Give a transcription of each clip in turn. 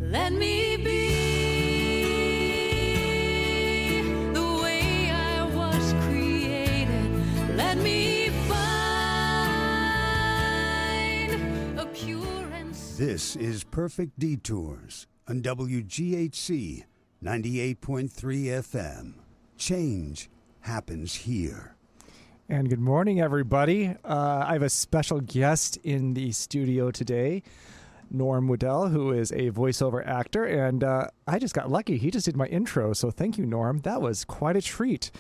Let me be the way I was created. Let me find a pure and This is Perfect Detours on WGHC 98.3 FM. Change happens here. And good morning, everybody. I have a special guest in the studio today, Norm Woodel, who is a voiceover actor. And I just got lucky. He just did my intro. So thank you, Norm. That was quite a treat.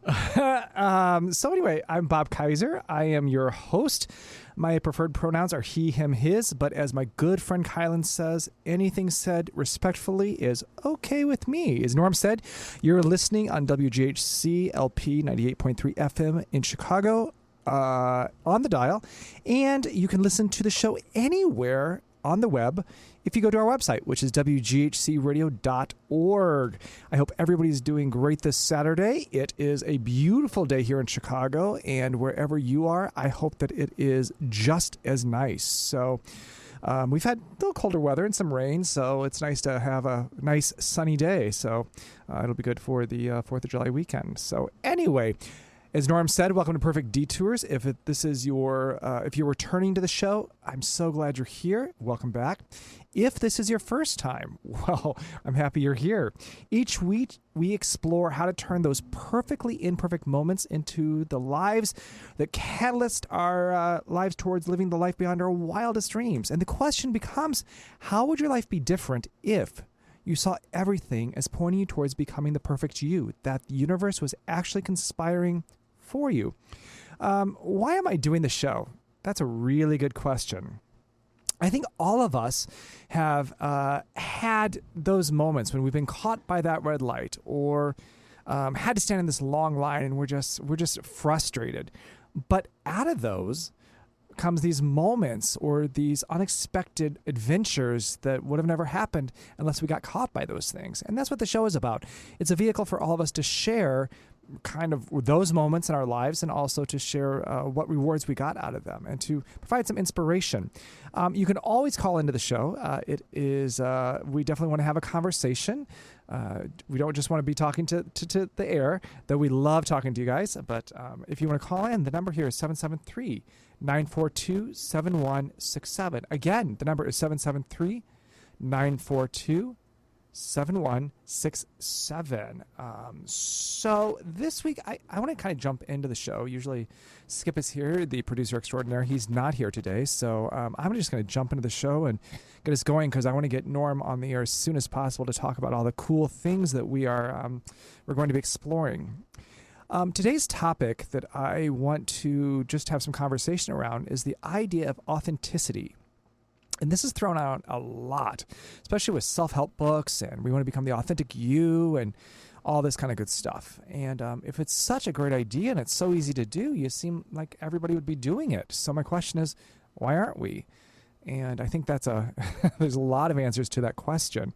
So anyway, I'm Bob Kiser. I am your host. My preferred pronouns are he, him, his, but as my good friend Kylan says, anything said respectfully is okay with me. As Norm said, you're listening on WGHC LP 98.3 FM in Chicago on the dial, and you can listen to the show anywhere on the web if you go to our website, which is wghcradio.org. I hope everybody's doing great this Saturday. It is a beautiful day here in Chicago, and wherever you are, I hope that it is just as nice. So we've had a little colder weather and some rain, so it's nice to have a nice sunny day. So it'll be good for the 4th of July weekend. So anyway, as Norm said, welcome to Perfect Detours. If you're returning to the show, I'm so glad you're here. Welcome back. If this is your first time, well, I'm happy you're here. Each week, we explore how to turn those perfectly imperfect moments into the lives that catalyst our lives towards living the life beyond our wildest dreams. And the question becomes, how would your life be different if you saw everything as pointing you towards becoming the perfect you, that the universe was actually conspiring for you? Why am I doing the show? That's a really good question. I think all of us have had those moments when we've been caught by that red light, or had to stand in this long line and we're just frustrated. But out of those comes these moments or these unexpected adventures that would have never happened unless we got caught by those things. And that's what the show is about. It's a vehicle for all of us to share kind of those moments in our lives, and also to share what rewards we got out of them, and to provide some inspiration. You can always call into the show. We definitely want to have a conversation. We don't just want to be talking to the air, though we love talking to you guys. But if you want to call in, the number here is 773-942-7167. Again, the number is 773-942-7167. So this week, I want to kind of jump into the show. Usually Skip is here, the producer extraordinaire. He's not here today. So I'm just going to jump into the show and get us going, because I want to get Norm on the air as soon as possible to talk about all the cool things that we're going to be exploring. Today's topic that I want to just have some conversation around is the idea of authenticity. And this is thrown out a lot, especially with self-help books, and we want to become the authentic you and all this kind of good stuff. And if it's such a great idea and it's so easy to do, you seem like everybody would be doing it. So my question is, why aren't we? And I think there's a lot of answers to that question.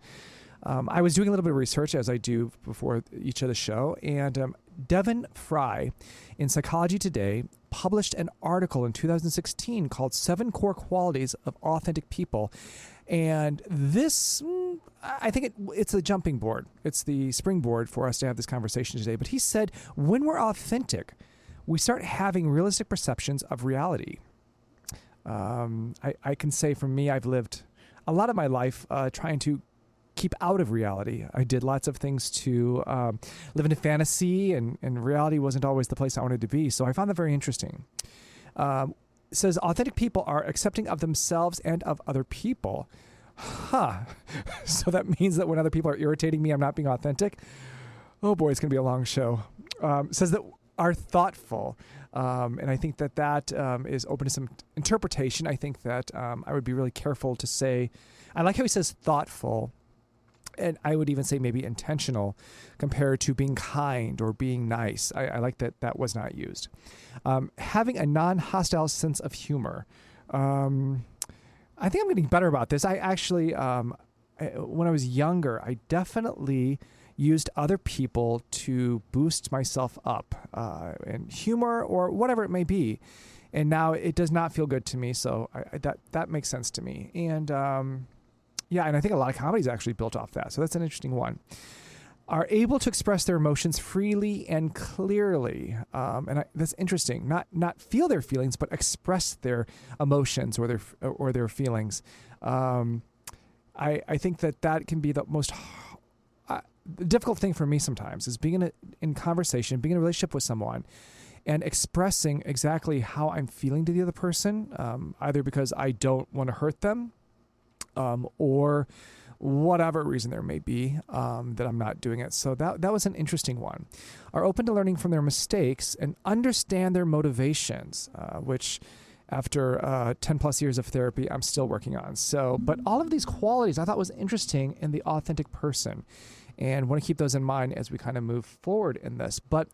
I was doing a little bit of research, as I do before each of the show, and Devin Fry in Psychology Today published an article in 2016 called 7 Core Qualities of Authentic People. And this, I think it's a jumping board. It's the springboard for us to have this conversation today. But he said, when we're authentic, we start having realistic perceptions of reality. I can say for me, I've lived a lot of my life trying to keep out of reality. I did lots of things to live in a fantasy, and reality wasn't always the place I wanted to be. So I found that very interesting. It says authentic people are accepting of themselves and of other people. So that means that when other people are irritating me, I'm not being authentic. Oh boy, it's going to be a long show. Says that are thoughtful. And I think that is open to some interpretation. I think that I would be really careful to say, I like how he says thoughtful, and I would even say maybe intentional, compared to being kind or being nice. I like that was not used. Having a non-hostile sense of humor. I think I'm getting better about this. I actually, when I was younger, I definitely used other people to boost myself up, and humor or whatever it may be. And now it does not feel good to me. So that makes sense to me. And Yeah, and I think a lot of comedy is actually built off that. So that's an interesting one. Are able to express their emotions freely and clearly, that's interesting. Not feel their feelings, but express their emotions or their feelings. I think that can be the most the difficult thing for me sometimes is being in conversation, being in a relationship with someone, and expressing exactly how I'm feeling to the other person, either because I don't want to hurt them, or whatever reason there may be, that I'm not doing it. So that was an interesting one. Are open to learning from their mistakes and understand their motivations, which after 10 plus years of therapy, I'm still working on. So, but all of these qualities I thought was interesting in the authentic person, and want to keep those in mind as we kind of move forward in this. But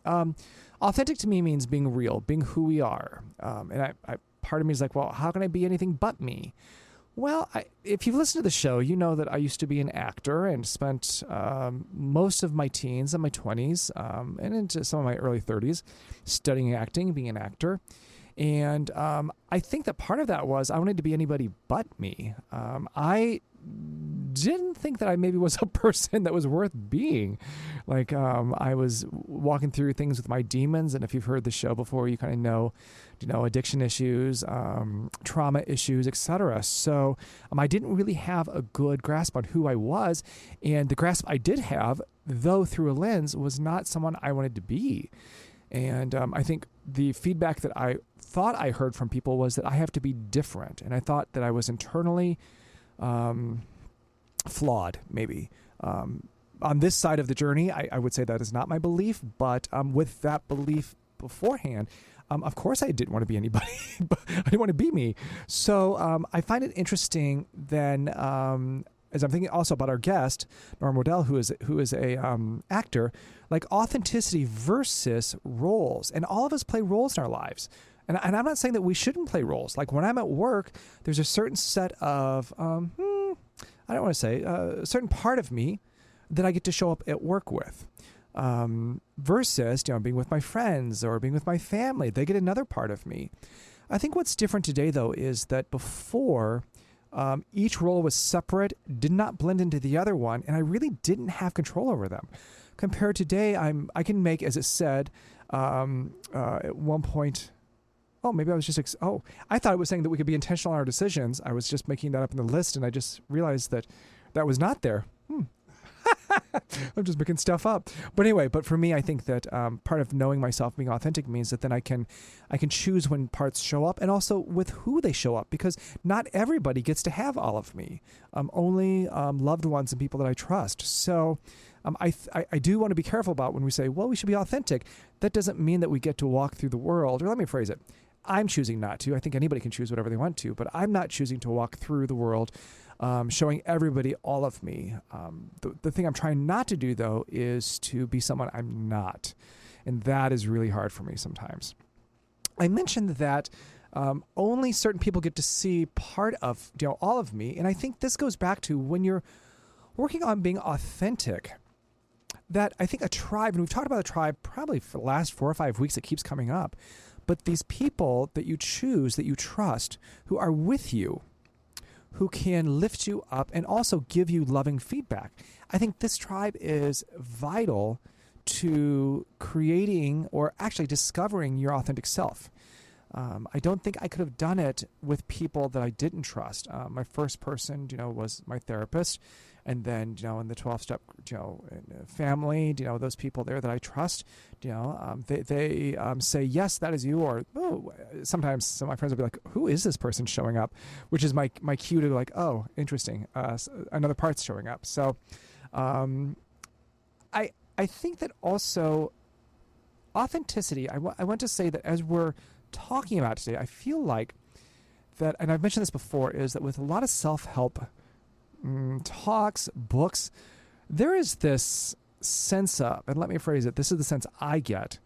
authentic to me means being real, being who we are. And I part of me is like, well, how can I be anything but me? Well, if you've listened to the show, you know that I used to be an actor and spent most of my teens and my 20s and into some of my early 30s studying acting, being an actor. And I think that part of that was I wanted to be anybody but me. I didn't think that I maybe was a person that was worth being. Like I was walking through things with my demons, and if you've heard the show before, you kind of know, addiction issues, trauma issues, etc. So I didn't really have a good grasp on who I was, and the grasp I did have, though through a lens, was not someone I wanted to be. And I think the feedback that I thought I heard from people was that I have to be different, and I thought that I was internally flawed, maybe. On this side of the journey, I would say that is not my belief, but with that belief beforehand, of course I didn't want to be anybody, but I didn't want to be me. So I find it interesting then, as I'm thinking also about our guest, Norm Woodel, who is a actor, like authenticity versus roles. And all of us play roles in our lives. And I'm not saying that we shouldn't play roles. Like when I'm at work, there's a certain set of, I don't want to say, a certain part of me that I get to show up at work with. Versus, being with my friends or being with my family, they get another part of me. I think what's different today, though, is that before, each role was separate, did not blend into the other one, and I really didn't have control over them. Compared to today, I can make, as it said, at one point. Oh, maybe I was just, I thought it was saying that we could be intentional in our decisions. I was just making that up in the list, and I just realized that was not there. I'm just making stuff up. But anyway, for me, I think that part of knowing myself, being authentic, means that then I can choose when parts show up, and also with who they show up, because not everybody gets to have all of me. Only loved ones and people that I trust. So I do want to be careful about when we say, well, we should be authentic. That doesn't mean that we get to walk through the world, or let me phrase it. I'm choosing not to. I think anybody can choose whatever they want to, but I'm not choosing to walk through the world showing everybody all of me. The thing I'm trying not to do, though, is to be someone I'm not. And that is really hard for me sometimes. I mentioned that only certain people get to see part of all of me. And I think this goes back to when you're working on being authentic, that I think a tribe, and we've talked about a tribe probably for the last 4 or 5 weeks, it keeps coming up. But these people that you choose, that you trust, who are with you, who can lift you up and also give you loving feedback. I think this tribe is vital to creating or actually discovering your authentic self. I don't think I could have done it with people that I didn't trust. My first person, was my therapist. And then, in the 12-step, family, those people there that I trust, they say, yes, that is you. Or sometimes some of my friends will be like, who is this person showing up? Which is my cue to like, oh, interesting. Another part's showing up. So I think that also authenticity, I want to say that as we're talking about today, I feel like that, and I've mentioned this before, is that with a lot of self-help talks, books, there is this sense of, and let me phrase it, this is the sense I get,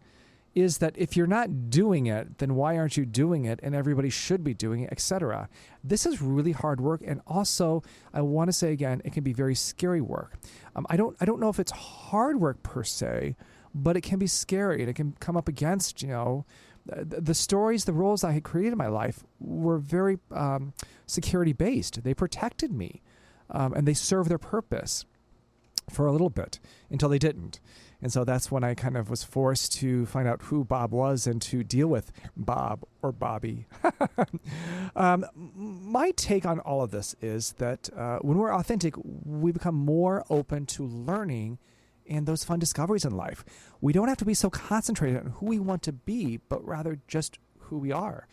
is that if you're not doing it, then why aren't you doing it? And everybody should be doing it, etc. This is really hard work, and also I want to say again, it can be very scary work. I don't know if it's hard work per se, but it can be scary, and it can come up against the stories, the roles I had created in my life were very security based. They protected me. and they serve their purpose for a little bit until they didn't. And so that's when I kind of was forced to find out who Bob was and to deal with Bob or Bobby. My take on all of this is that when we're authentic, we become more open to learning and those fun discoveries in life. We don't have to be so concentrated on who we want to be, but rather just who we are.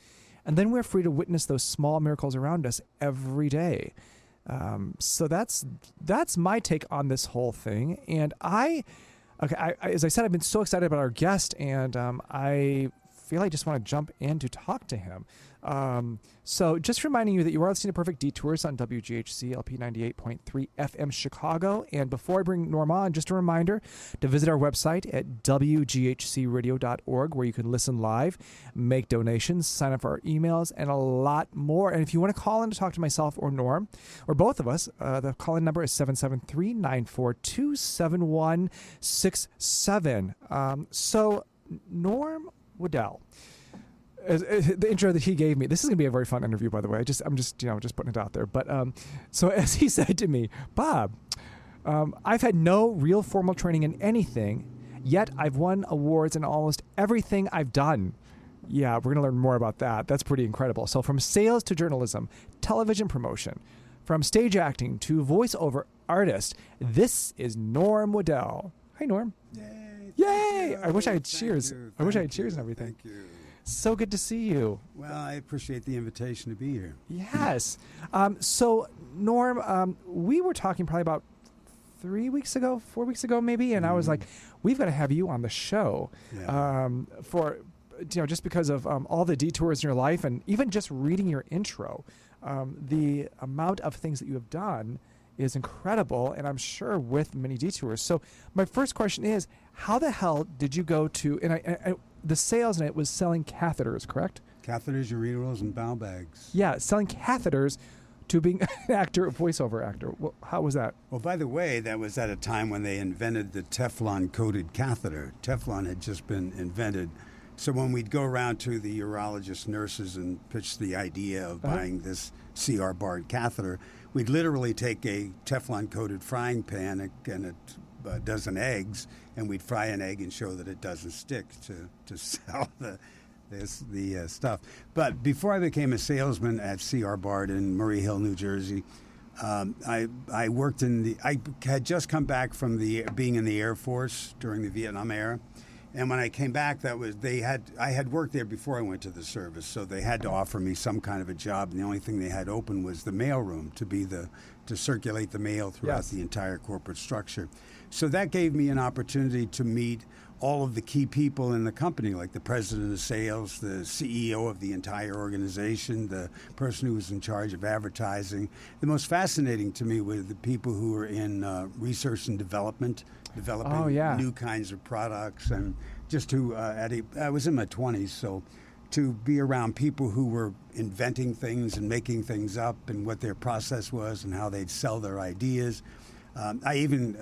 And then we're free to witness those small miracles around us every day. So that's my take on this whole thing. And as I said, I've been so excited about our guest, and I feel I just want to jump in to talk to him. So just reminding you that you are listening to Perfect Detours on WGHC LP 98.3 FM Chicago. And before I bring Norm on, just a reminder to visit our website at WGHCradio.org, where you can listen live, make donations, sign up for our emails, and a lot more. And if you want to call in to talk to myself or Norm, or both of us, the call-in number is 773-942-7167. So Norm Woodel, the intro that he gave me, this is going to be a very fun interview, by the way. I'm just putting it out there. But so as he said to me, Bob, I've had no real formal training in anything, yet I've won awards in almost everything I've done. Yeah, we're going to learn more about that. That's pretty incredible. So from sales to journalism, television promotion, from stage acting to voiceover artist, this is Norm Woodel. Hi, Norm. Yay! I wish I had cheers. I wish I had cheers and everything. Thank you. So good to see you. Well, I appreciate the invitation to be here. Yes. So, Norm, we were talking probably about 4 weeks ago, maybe, and I was like, we've got to have you on the show for, just because of all the detours in your life, and even just reading your intro, the amount of things that you have done is incredible, and I'm sure with many detours. So my first question is, how the hell did you go to, and I the sales in it was selling catheters, correct? Catheters, ureterals, and bowel bags. Yeah, selling catheters to being an actor, a voiceover actor. Well, how was that? Well, by the way, that was at a time when they invented the Teflon-coated catheter. Teflon had just been invented. So when we'd go around to the urologist nurses and pitch the idea of buying this CR barred catheter, we'd literally take a Teflon-coated frying pan and a dozen eggs, and we'd fry an egg and show that it doesn't stick to sell the stuff. But before I became a salesman at CR Bard in Murray Hill, New Jersey, I worked I had just come back from being in the Air Force during the Vietnam era. And when I came back, I had worked there before I went to the service, so they had to offer me some kind of a job, and the only thing they had open was the mail room to circulate the mail throughout the entire corporate structure. So that gave me an opportunity to meet all of the key people in the company, like the president of sales, the CEO of the entire organization, the person who was in charge of advertising. The most fascinating to me were the people who were in research and developing new kinds of products, and just I was in my 20s, so to be around people who were inventing things and making things up and what their process was and how they'd sell their ideas. I even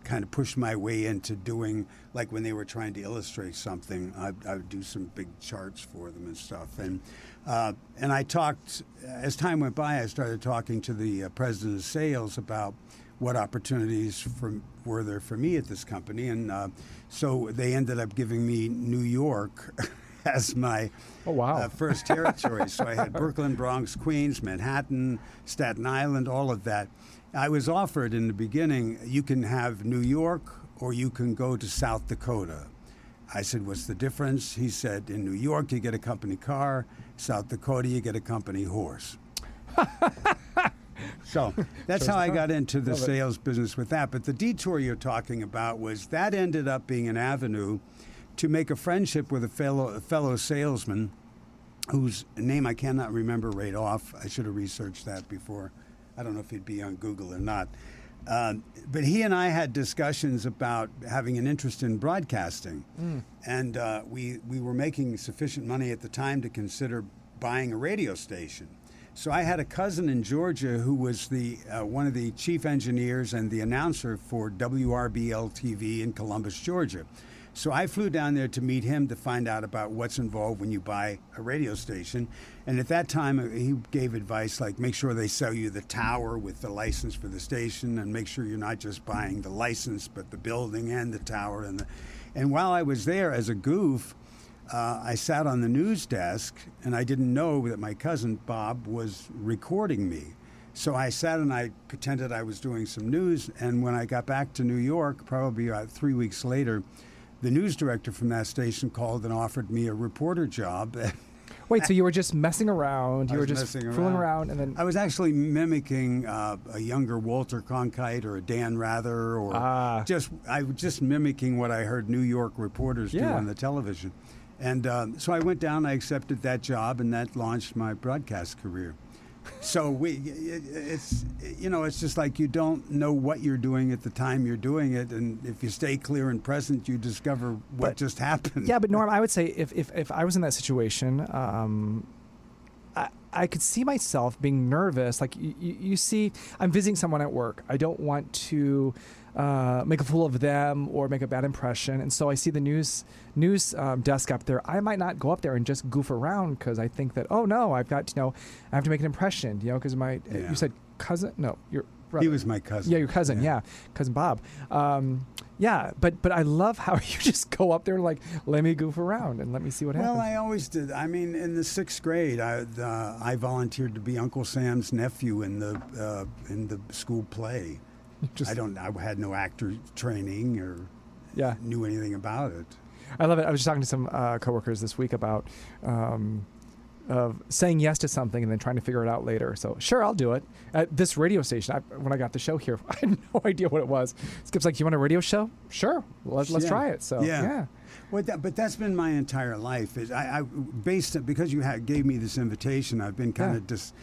kind of pushed my way into doing, like when they were trying to illustrate something, I would do some big charts for them and stuff. And I talked, as time went by, I started talking to the president of sales about what opportunities were there for me at this company. And so they ended up giving me New York as my first territory. So I had Brooklyn, Bronx, Queens, Manhattan, Staten Island, all of that. I was offered in the beginning, you can have New York or you can go to South Dakota. I said, what's the difference? He said, in New York, you get a company car. South Dakota, you get a company horse. So that's how I got into the sales business with that. But the detour you're talking about ended up being an avenue to make a friendship with a fellow salesman whose name I cannot remember right off. I should have researched that before. I don't know if he'd be on Google or not. But he and I had discussions about having an interest in broadcasting. And we were making sufficient money at the time to consider buying a radio station. So I had a cousin in Georgia who was one of the chief engineers and the announcer for WRBL-TV in Columbus, Georgia. So I flew down there to meet him to find out about what's involved when you buy a radio station. And at that time, he gave advice like make sure they sell you the tower with the license for the station, and make sure you're not just buying the license, but the building and the tower. And while I was there as a goof, I sat on the news desk, and I didn't know that my cousin Bob was recording me. So I sat and I pretended I was doing some news, and when I got back to New York, probably about 3 weeks later, the news director from that station called and offered me a reporter job. Wait, so you were just messing around? You were just messing fooling around, and then I was actually mimicking a younger Walter Cronkite or a Dan Rather, or I was just mimicking what I heard New York reporters do on the television. And so I went down, I accepted that job, and that launched my broadcast career. So it's just like you don't know what you're doing at the time you're doing it, and if you stay clear and present, you discover what just happened. Yeah, but Norm, I would say if I was in that situation, I could see myself being nervous. Like you see, I'm visiting someone at work. I don't want to make a fool of them or make a bad impression, and so I see the news desk up there. I might not go up there and just goof around because I think that, oh no, I've got I have to make an impression, because you said cousin, no, your brother. He was my cousin. Yeah, your cousin. Yeah, cousin Bob. Yeah, but I love how you just go up there and like, let me goof around and let me see what happens. Well, I always did. I mean, in the 6th grade, I volunteered to be Uncle Sam's nephew in the school play. I had no actor training or knew anything about it. I love it. I was just talking to some coworkers this week about saying yes to something and then trying to figure it out later. So sure, I'll do it. At this radio station, when I got the show here, I had no idea what it was. Skip's like, "You want a radio show? Sure, let's try it." So yeah. Well, but that's been my entire life. Because you gave me this invitation, I've been kind of just.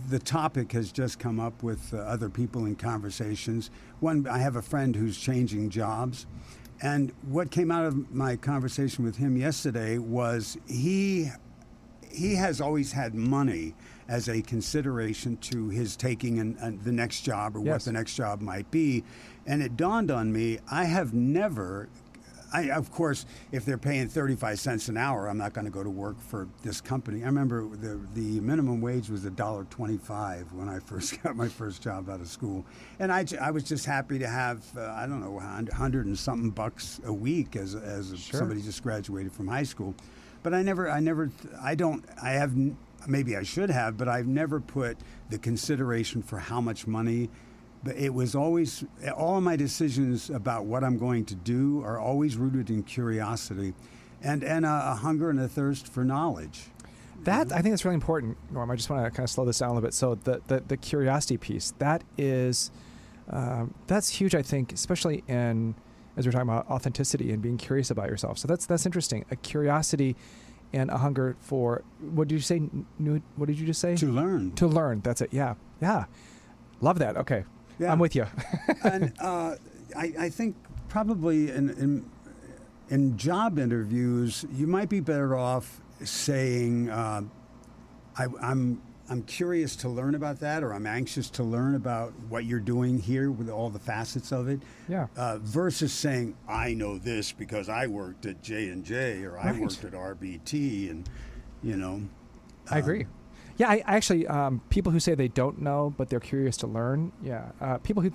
The topic has just come up with other people in conversations. I have a friend who's changing jobs, and what came out of my conversation with him yesterday was he has always had money as a consideration to his taking the next job or what the next job might be, and it dawned on me, I have never. Of course, if they're paying 35 cents an hour, I'm not going to go to work for this company. I remember the minimum wage was $1.25 when I first got my first job out of school, and I was just happy to have $100 and something bucks a week as somebody just graduated from high school. But maybe I should have, but I've never put the consideration for how much money. But it was always, all of my decisions about what I'm going to do are always rooted in curiosity and a hunger and a thirst for knowledge. I think that's really important, Norm. I just want to kind of slow this down a little bit. So the curiosity piece, that's huge, I think, especially as we're talking about authenticity and being curious about yourself. So that's interesting. A curiosity and a hunger for, what did you say? What did you just say? To learn. To learn. That's it. Yeah. Yeah. Love that. Okay. Yeah. I'm with you. And I think probably in job interviews, you might be better off saying, I'm curious to learn about that, or I'm anxious to learn about what you're doing here with all the facets of it. Yeah. Versus saying, I know this because I worked at J&J or I worked at RBT, and I agree. Yeah, I actually, people who say they don't know, but they're curious to learn, people who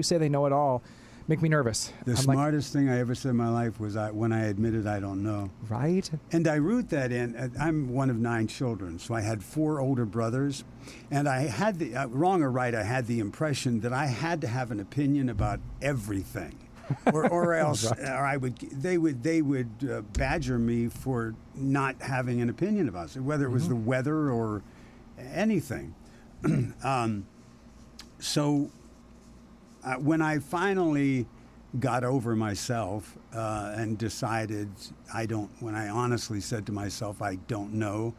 say they know it all make me nervous. The smartest thing I ever said in my life was when I admitted I don't know. Right. And I root that in. I'm one of 9 children, so I had 4 older brothers, and I had wrong or right, I had the impression that I had to have an opinion about everything. or else they would badger me for not having an opinion about it, whether it was the weather or anything. So when I finally got over myself and decided when I honestly said to myself, I don't know,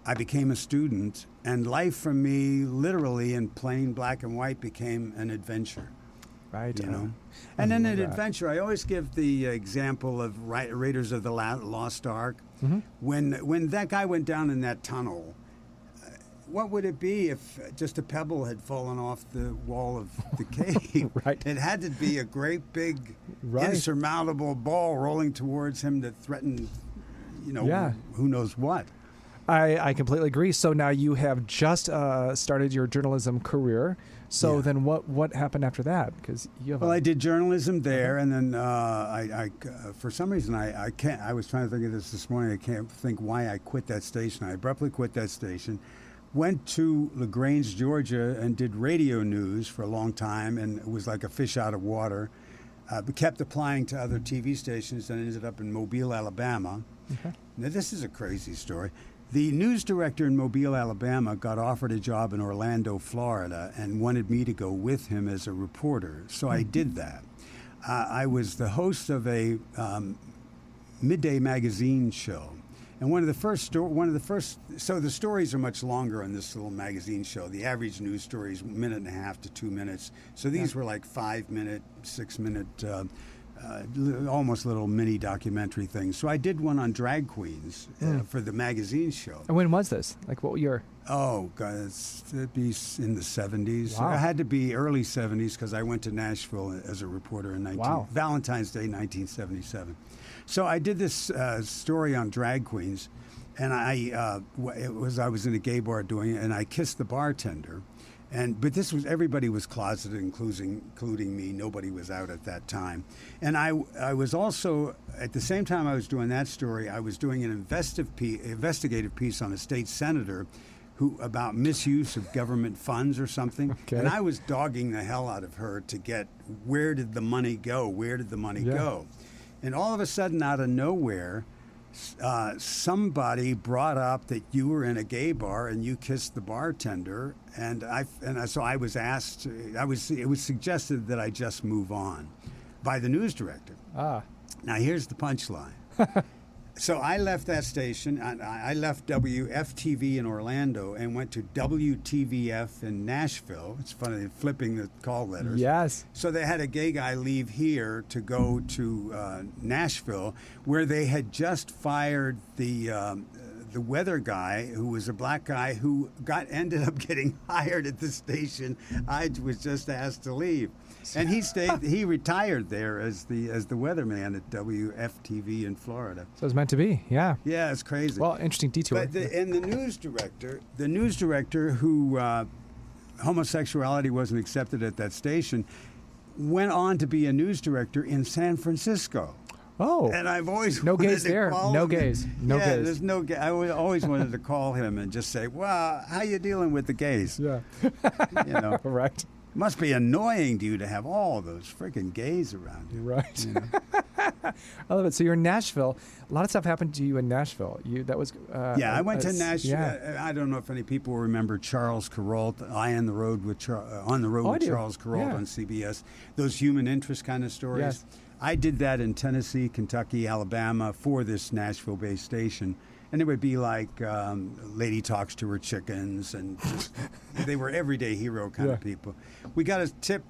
I became a student, and life for me, literally in plain black and white, became an adventure. Right. And in an adventure, I always give the example of Raiders of the Lost Ark. Mm-hmm. When that guy went down in that tunnel, what would it be if just a pebble had fallen off the wall of the cave? Right. It had to be a great big, Right. insurmountable ball rolling towards him that threatened, Yeah. who knows what. I completely agree. So now you have just started your journalism career. So Yeah. then what happened after that? Because you have Well, I did journalism there, and then I for some reason, I can't. I was trying to think of this morning. I can't think why I quit that station. I abruptly quit that station, went to LaGrange, Georgia, and did radio news for a long time, and it was like a fish out of water. But kept applying to other TV stations, and ended up in Mobile, Alabama. Okay. Now, this is a crazy story. The news director in Mobile, Alabama, got offered a job in Orlando, Florida, and wanted me to go with him as a reporter. So I did that. I was the host of a midday magazine show, and one of the first. So the stories are much longer on this little magazine show. The average news story is 1.5 to 2 minutes. So these were like 5-minute, 6-minute. Almost little mini documentary things. So I did one on drag queens for the magazine show. And when was this? Like what year? Oh, God, it'd be in the 70s. Wow. It had to be early 70s because I went to Nashville as a reporter in Valentine's Day, 1977. So I did this story on drag queens, and I was in a gay bar doing it, and I kissed the bartender. But everybody was closeted, including me. Nobody was out at that time. And I was also, at the same time I was doing that story, I was doing an investigative piece on a state senator about misuse of government funds or something. Okay. And I was dogging the hell out of her to get, where did the money go? Where did the money go? And all of a sudden, out of nowhere, somebody brought up that you were in a gay bar and you kissed the bartender, so I was asked. It was suggested that I just move on by the news director. Ah. Now here's the punchline. So I left that station. I left WFTV in Orlando and went to WTVF in Nashville. It's funny, flipping the call letters. Yes. So they had a gay guy leave here to go to Nashville, where they had just fired the weather guy, who was a black guy who ended up getting hired at the station. I was just asked to leave. And he stayed. He retired there as the weatherman at WFTV in Florida. So it was meant to be. Yeah. Yeah, it's crazy. Well, interesting detour. But the news director who homosexuality wasn't accepted at that station, went on to be a news director in San Francisco. Oh. And I've always no wanted gays to there. call No him. gays. No yeah, gays. there's no gay. Always wanted to call him and just say, "Well, how you dealing with the gays?" Yeah. Right. Must be annoying to you to have all those freaking gays around you. Right. You know? I love it. So you're in Nashville. A lot of stuff happened to you in Nashville. I went to Nashville. Yeah. I don't know if any people remember Charles Kuralt, on the Road with I do. Charles Kuralt Yeah. on CBS. Those human interest kind of stories. Yes. I did that in Tennessee, Kentucky, Alabama for this Nashville-based station. And it would be like lady talks to her chickens, and just, they were everyday hero kind of people. We got a tip.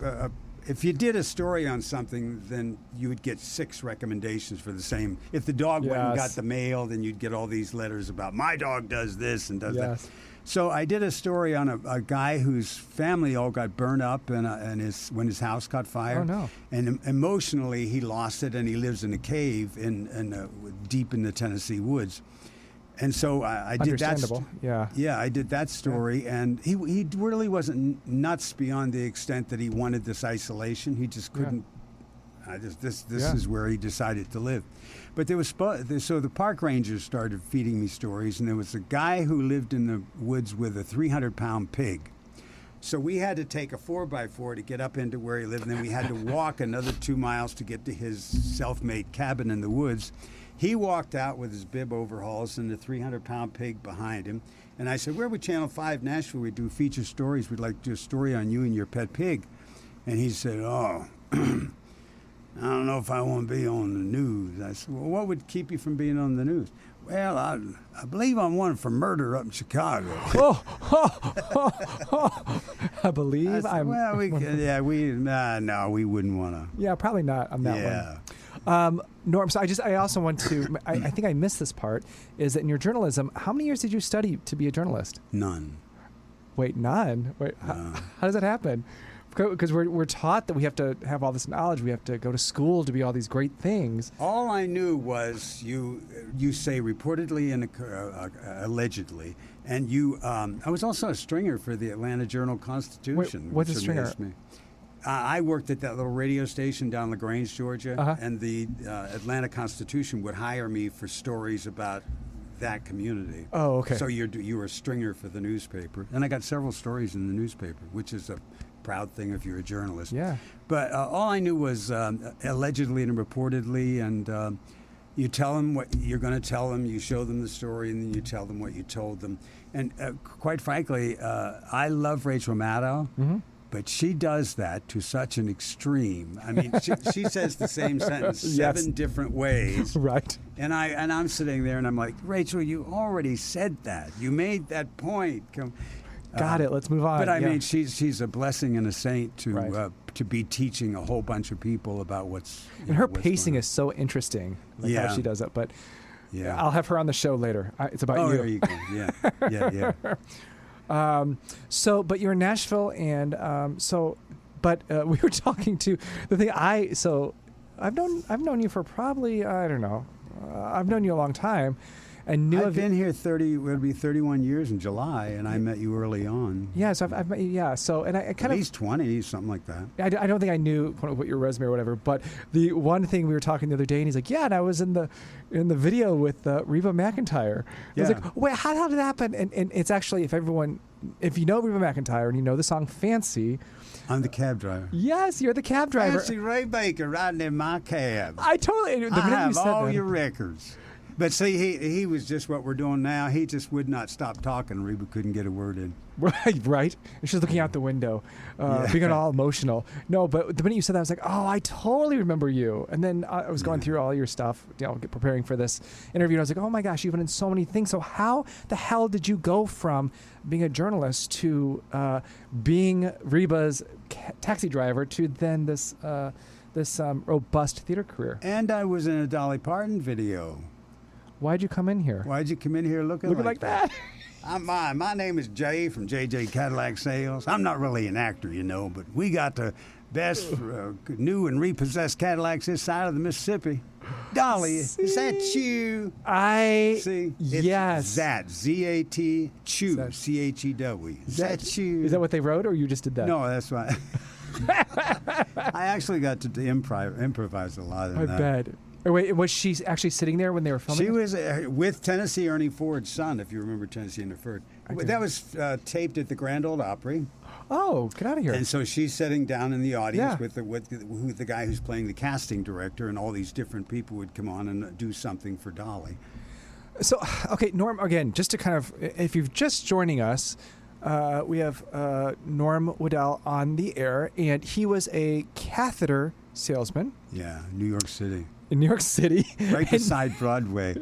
If you did a story on something, then you would get 6 recommendations for the same. If the dog went and got the mail, then you'd get all these letters about my dog does this and does that. So I did a story on a guy whose family all got burned up when his house caught fire. Oh, no. And emotionally, he lost it, and he lives in a cave deep in the Tennessee woods. And so I did that. Understandable. Yeah, I did that story, and he really wasn't nuts beyond the extent that he wanted this isolation. He just couldn't. This is where he decided to live. But there was so the park rangers started feeding me stories, and there was a guy who lived in the woods with a 300-pound pig. So we had to take a 4x4 to get up into where he lived, and then we had to walk another 2 miles to get to his self-made cabin in the woods. He walked out with his bib overalls and the 300-pound pig behind him. And I said, "Where would Channel 5 Nashville? We do feature stories. We'd like to do a story on you and your pet pig." And he said, "Oh, I don't know if I want to be on the news." I said, "Well, what would keep you from being on the news?" "Well, I believe I'm wanted for murder up in Chicago." I believe I said, I'm. Well, we wouldn't want to. Yeah, probably not on that one. Norm, so I also want to, I think I missed this part, is that in your journalism, how many years did you study to be a journalist? None. Wait, none? Wait, how does that happen? Because we're taught that we have to have all this knowledge. We have to go to school to be all these great things. All I knew was you say reportedly and allegedly, and you. I was also a stringer for the Atlanta Journal-Constitution. Wait, what's which a stringer? amazed me. I worked at that little radio station down LaGrange, Georgia, and the Atlanta Constitution would hire me for stories about that community. Oh, okay. So you were a stringer for the newspaper, and I got several stories in the newspaper, which is a proud thing if you're a journalist. Yeah. But all I knew was allegedly and reportedly, and you tell them what you're going to tell them, you show them the story, and then you tell them what you told them. And quite frankly, I love Rachel Maddow. Mm-hmm. But she does that to such an extreme. I mean, she says the same sentence Yes. 7 different ways. Right. And I'm sitting there and I'm like, Rachel, you already said that. You made that point. Got it. Let's move on. But I Yeah. mean, she's a blessing and a saint Right. to be teaching a whole bunch of people about what's. And her pacing is so interesting, like how Yeah. she does it. But Yeah. I'll have her on the show later. It's about Oh, you. there you go. Yeah. So, but you're in Nashville, and but we were talking to the thing. I've known you for probably, I don't know, I've known you a long time, and knew I've of been here it'll be 31 years in July, and I met you early on. Yeah, so I've met you. Yeah, so and I kind At of least 20, something like that. I don't think I knew what your resume or whatever, but the one thing we were talking the other day, and he's like, yeah, and I was in the video with Reba McEntire. I was Yeah. like, wait, how did that happen? And it's actually, if you know Reba McEntire and you know the song Fancy, I'm the cab driver. yes, you're the cab driver. Fancy Ray Baker riding in my cab. I totally, the minute I you have said all that, your records. But see, he was just what we're doing now. He just would not stop talking. Reba couldn't get a word in. right? And she's looking out the window, being all emotional. No, but the minute you said that, I was like, oh, I totally remember you. And then I was going through all your stuff, preparing for this interview. And I was like, oh my gosh, you've been in so many things. So how the hell did you go from being a journalist to being Reba's taxi driver to then this robust theater career? And I was in a Dolly Parton video. Why'd you come in here? Why'd you come in here looking like that? My name is Jay from JJ Cadillac Sales. I'm not really an actor, but we got the best new and repossessed Cadillacs this side of the Mississippi. Dolly, is that you? See? Yes. Zat, Z-A-T, Chew, Zat. C-H-E-W. Is that you? Is that what they wrote, or you just did that? No, that's right. I actually got to improvise a lot in I that. bet. Or wait, was she actually sitting there when they were filming? She was with Tennessee Ernie Ford's son, if you remember Tennessee Ernie Ford. do. That was taped at the Grand Ole Opry. Oh, get out of here. And so she's sitting down in the audience Yeah. with the guy who's playing the casting director, and all these different people would come on and do something for Dolly. So, okay, Norm, again, just to kind of, if you're just joining us, we have Norm Woodel on the air, and he was a catheter salesman Yeah, New York City. in New York City. Right beside Broadway.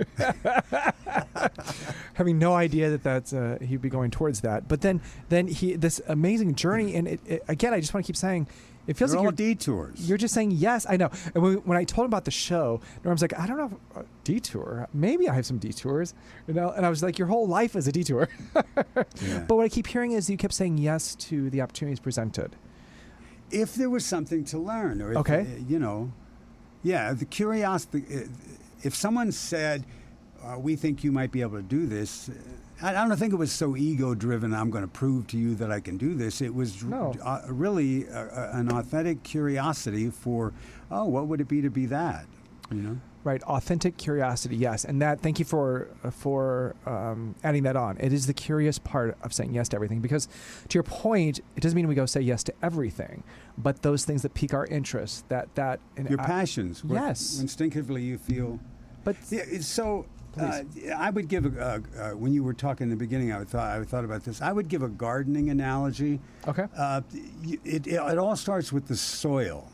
Having no idea that that's he'd be going towards that. But then he this amazing journey, and it, again, I just want to keep saying, it feels They're like all detours. you're just saying yes. I know. And when I told him about the show, Norm's like, I don't know, detour. Maybe I have some detours, And I was like, your whole life is a detour. Yeah. But what I keep hearing is you kept saying yes to the opportunities presented. If there was something to learn, or if, Okay. Yeah, the curiosity. If someone said, "We think you might be able to do this," I don't think it was so ego-driven. I'm going to prove to you that I can do this. It was really an authentic curiosity for, what would it be to be that? Right, authentic curiosity, yes, and that. Thank you for adding that on. It is the curious part of saying yes to everything, because to your point, it doesn't mean we go say yes to everything, but those things that pique our interest, that Your passions. What Yes. instinctively you feel. But Yeah, so Please. I would give when you were talking in the beginning, I thought about this. I would give a gardening analogy. okay, It all starts with the soil.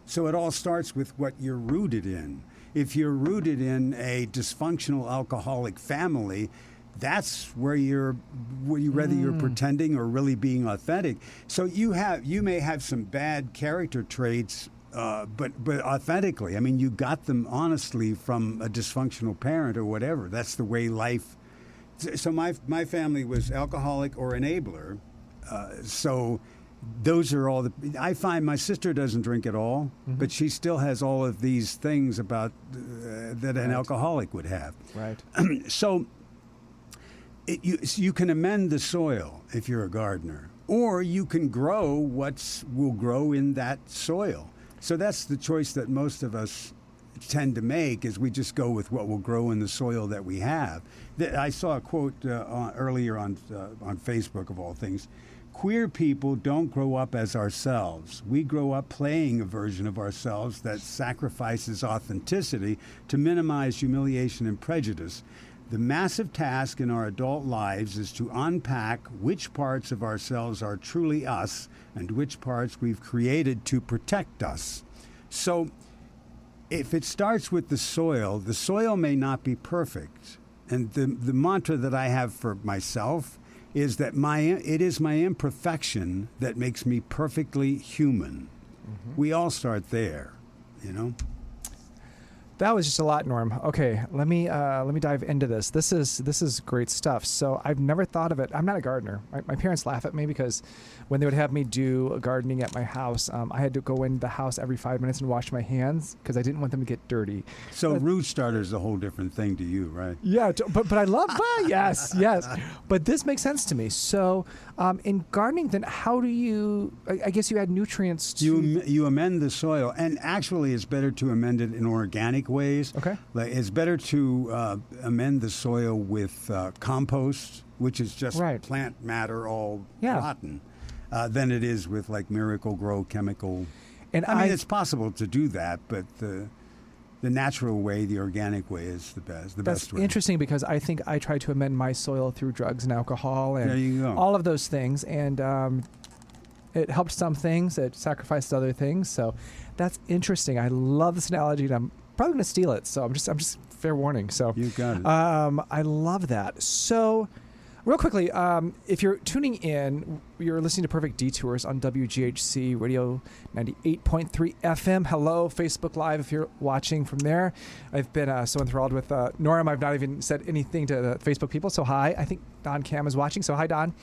So it all starts with what you're rooted in. If you're rooted in a dysfunctional alcoholic family, that's where whether you're pretending or really being authentic. So you may have some bad character traits, but authentically. I mean, you got them honestly from a dysfunctional parent or whatever. That's the way life So my family was alcoholic or enabler. So those are all the. I find my sister doesn't drink at all, but she still has all of these things about that an alcoholic would have. Right. So you can amend the soil if you're a gardener, or you can grow what will grow in that soil. So that's the choice that most of us tend to make, is we just go with what will grow in the soil that we have. I saw a quote earlier on Facebook, of all things. Queer people don't grow up as ourselves. We grow up playing a version of ourselves that sacrifices authenticity to minimize humiliation and prejudice. The massive task in our adult lives is to unpack which parts of ourselves are truly us and which parts we've created to protect us. So if it starts with the soil may not be perfect. And the mantra that I have for myself is that it is my imperfection that makes me perfectly human. We all start there, you know? That was just a lot, Norm. Okay, let me dive into this. This is great stuff. So I've never thought of it. I'm not a gardener. My parents laugh at me because when they would have me do gardening at my house, I had to go in the house every 5 minutes and wash my hands because I didn't want them to get dirty. So root starter is a whole different thing to you, right? Yeah, but I love yes. But this makes sense to me. So in gardening, then how do you? I guess you add nutrients to. You amend the soil, and actually, it's better to amend it in organic ways. Okay. Like, it's better to amend the soil with compost, which is just plant matter all rotten, than it is with like Miracle Grow chemical. And I mean, it's possible to do that, but the natural way, the organic way, is the best. That's way. Interesting, because I think I tried to amend my soil through drugs and alcohol and there you go. all of those things, and it helped some things, it sacrificed other things. So that's interesting. I love this analogy, and I'm probably going to steal it. So I'm just fair warning. So you got it. I love that. So real quickly, if you're tuning in, you're listening to Perfect Detours on WGHC Radio 98.3 FM. Hello, Facebook Live if you're watching from there. I've been so enthralled with Norm, I've not even said anything to the Facebook people. So hi, I think Don Cam is watching. So hi, Don.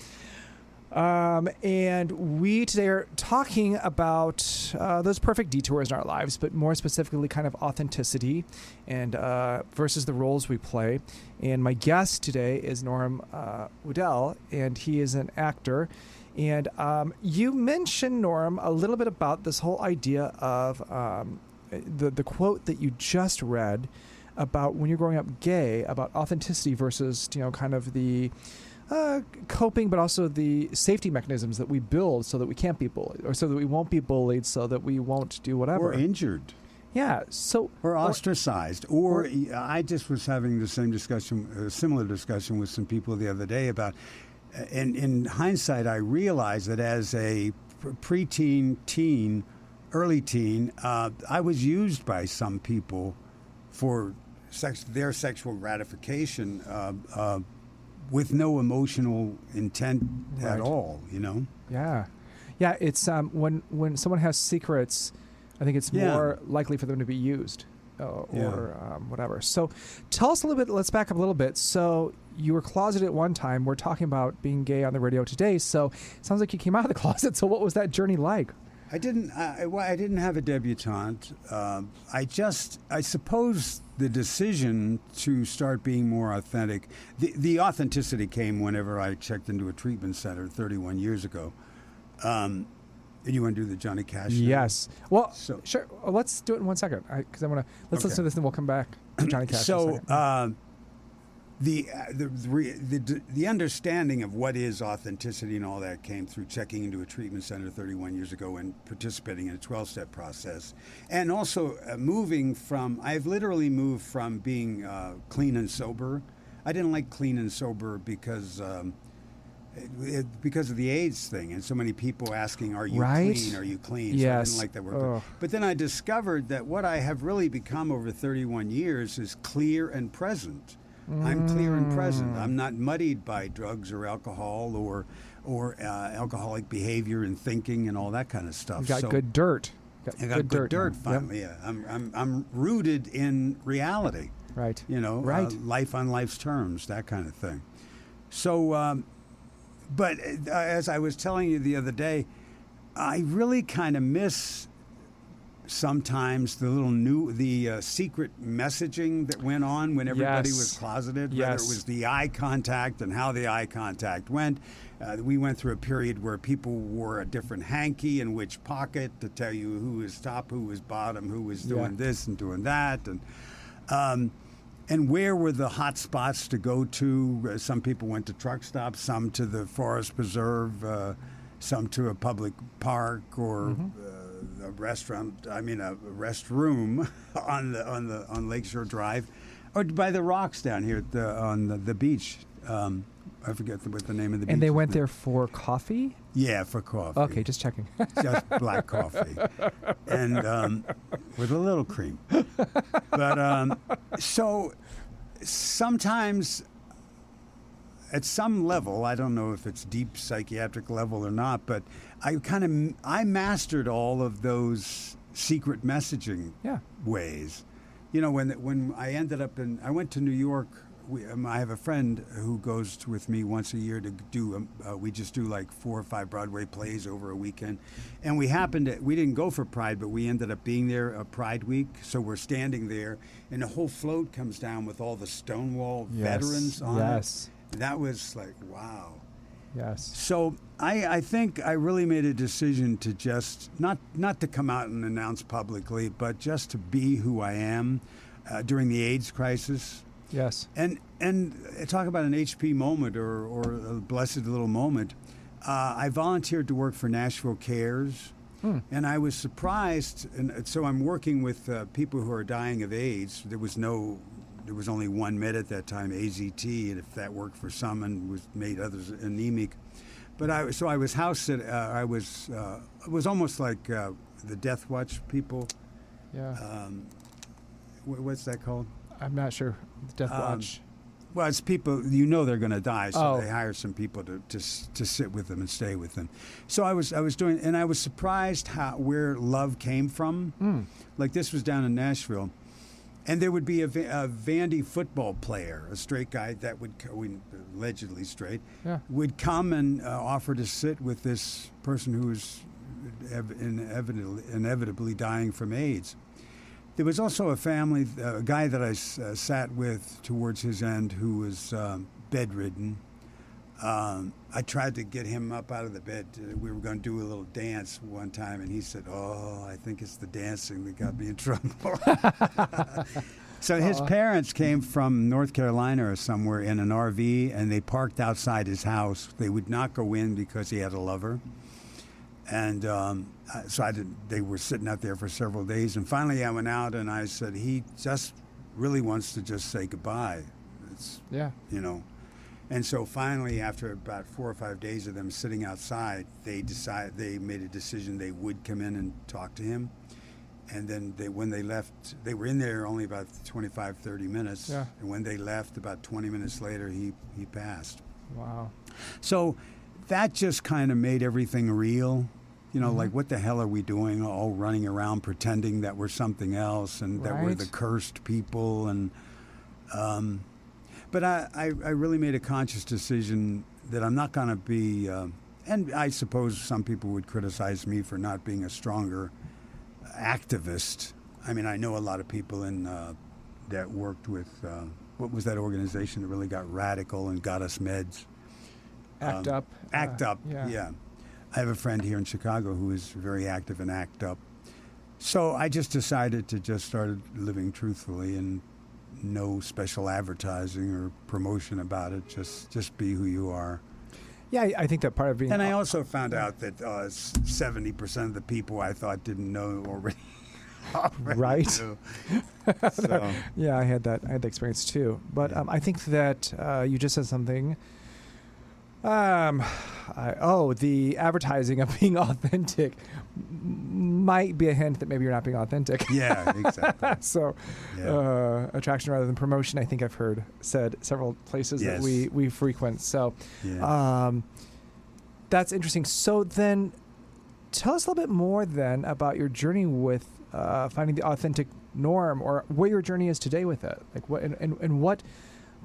And we today are talking about those perfect detours in our lives, but more specifically kind of authenticity and versus the roles we play. And my guest today is Norm Woodel, and he is an actor. And you mentioned, Norm, a little bit about this whole idea of the quote that you just read about when you're growing up gay, about authenticity versus, kind of the coping, but also the safety mechanisms that we build so that we can't be bullied, or so that we won't be bullied, so that we won't do whatever. Or injured. Yeah. So. Or ostracized. Or I just was having the same discussion, a similar discussion with some people the other day about, in hindsight, I realized that as a preteen, teen, early teen, I was used by some people for their sexual gratification, with no emotional intent at all, Yeah. It's when someone has secrets, I think it's more likely for them to be used or whatever. So tell us a little bit, let's back up a little bit. So you were closeted at one time. We're talking about being gay on the radio today. So it sounds like you came out of the closet. So what was that journey like? I didn't have a debutante. I suppose the decision to start being more authentic, the authenticity came whenever I checked into a treatment center 31 years ago. And you want to do the Johnny Cash? Yes. Well, sure. Let's do it in 1 second, because I want to. Let's listen to this, and we'll come back to Johnny Cash. So the understanding of what is authenticity and all that came through checking into a treatment center 31 years ago and participating in a 12-step process, and also I've literally moved from being clean and sober. I didn't like clean and sober because of the AIDS thing, and so many people asking, "Are you clean? Are you clean?" Yes. So I didn't like that word. But then I discovered that what I have really become over 31 years is clear and present. I'm clear and present. I'm not muddied by drugs or alcohol or alcoholic behavior and thinking and all that kind of stuff. You got good dirt. I got good dirt finally. Yep. Yeah, I'm rooted in reality. Right. Life on life's terms, that kind of thing. So, but as I was telling you the other day, I really kind of miss sometimes the secret messaging that went on when everybody Yes. was closeted, whether Yes. it was the eye contact and how the eye contact went. We went through a period where people wore a different hanky in which pocket to tell you who was top, who was bottom, who was doing this and doing that, and where were the hot spots to go to. Some people went to truck stops, some to the forest preserve, some to a public park or a restaurant. I mean, a restroom on Lakeshore Drive, or by the rocks down here on the beach. I forget what the name of the beach. And they is went now. there for coffee? Yeah, for coffee. Okay, just checking. Just black coffee, and with a little cream. But so sometimes, at some level, I don't know if it's deep psychiatric level or not, but I mastered all of those secret messaging Yeah. ways. You know, when I ended up I went to New York. I have a friend who goes with me once a year to do. We just do like 4 or 5 Broadway plays over a weekend, and we didn't go for Pride, but we ended up being there Pride week. So we're standing there, and the whole float comes down with all the Stonewall veterans on Yes. it. That was like, wow. Yes. So I think I really made a decision to just not to come out and announce publicly, but just to be who I am during the AIDS crisis. Yes. And talk about an HP moment or a blessed little moment. I volunteered to work for Nashville Cares, and I was surprised. And so I'm working with people who are dying of AIDS. There was only one med at that time, AZT, and if that worked for some and made others anemic. But I was house sit. It was almost like the Death Watch people. Yeah. What's that called? I'm not sure. Death Watch. Well, it's people they're going to die, so they hire some people to sit with them and stay with them. So I was doing, and I was surprised where love came from. Like this was down in Nashville, and there would be a Vandy football player, a straight guy that would allegedly straight, would come and offer to sit with this person who was inevitably dying from AIDS. There was also a guy that I sat with towards his end who was bedridden. I tried to get him up out of the bed. We were going to do a little dance one time, and he said, "Oh, I think it's the dancing that got me in trouble." So his parents came from North Carolina or somewhere in an RV, and they parked outside his house. They would not go in because he had a lover. And so they were sitting out there for several days. And finally I went out and I said, he just really wants to just say goodbye. You know. And so finally, after about 4 or 5 days of them sitting outside, they made a decision they would come in and talk to him. And then when they left, they were in there only about 25, 30 minutes. Yeah. And when they left, about 20 minutes later, he passed. Wow. So that just kind of made everything real. You know, like, what the hell are we doing all running around pretending that we're something else and that we're Right. the cursed people? And but I really made a conscious decision that I'm not going to be, and I suppose some people would criticize me for not being a stronger activist. I mean, I know a lot of people that worked with, what was that organization that really got radical and got us meds? Act Up. ACT UP, yeah. yeah. I have a friend here in Chicago who is very active in ACT UP. So I just decided to just start living truthfully and no special advertising or promotion about it. Just be who you are. Yeah, I think that part of being... And I also found out that 70% of the people I thought didn't know already Right. knew. So, Yeah, I had that experience too. But Yeah. I think that you just said something. The advertising of being authentic might be a hint that maybe you're not being authentic. yeah, exactly. So, Yeah. attraction rather than promotion, I think I've heard said several places that Yes. we frequent. So, Yeah. that's interesting. So then, tell us a little bit more then about your journey with finding the authentic norm, or where your journey is today with it. Like what and what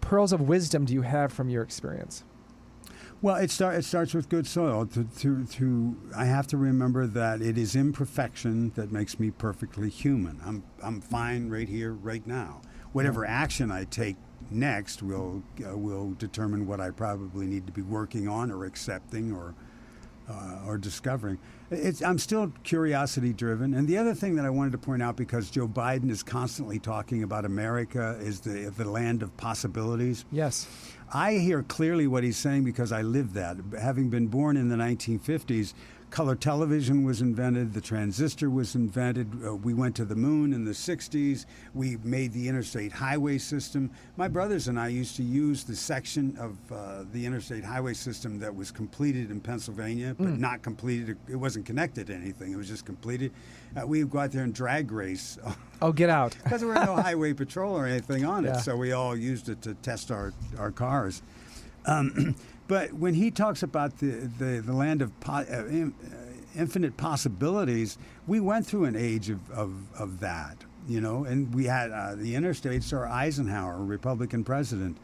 pearls of wisdom do you have from your experience? Well, it starts with good soil. I have to remember that it is imperfection that makes me perfectly human. I'm fine right here, right now. Whatever action I take next will determine what I probably need to be working on or accepting or discovering. I'm still curiosity driven. And the other thing that I wanted to point out, because Joe Biden is constantly talking about America is the land of possibilities. Yes. I hear clearly what he's saying because I lived that. Having been born in the 1950s, color television was invented, the transistor was invented, we went to the moon in the 60s, we made the interstate highway system. My brothers and I used to use the section of the interstate highway system that was completed in Pennsylvania, but not completed, it wasn't connected to anything, it was just completed. We'd go out there and drag race. Oh, get out. Because there were no highway patrol or anything on it, Yeah. so we all used it to test our cars. But when he talks about the land of infinite possibilities, we went through an age of that, you know, and we had the interstates are Eisenhower, Republican president.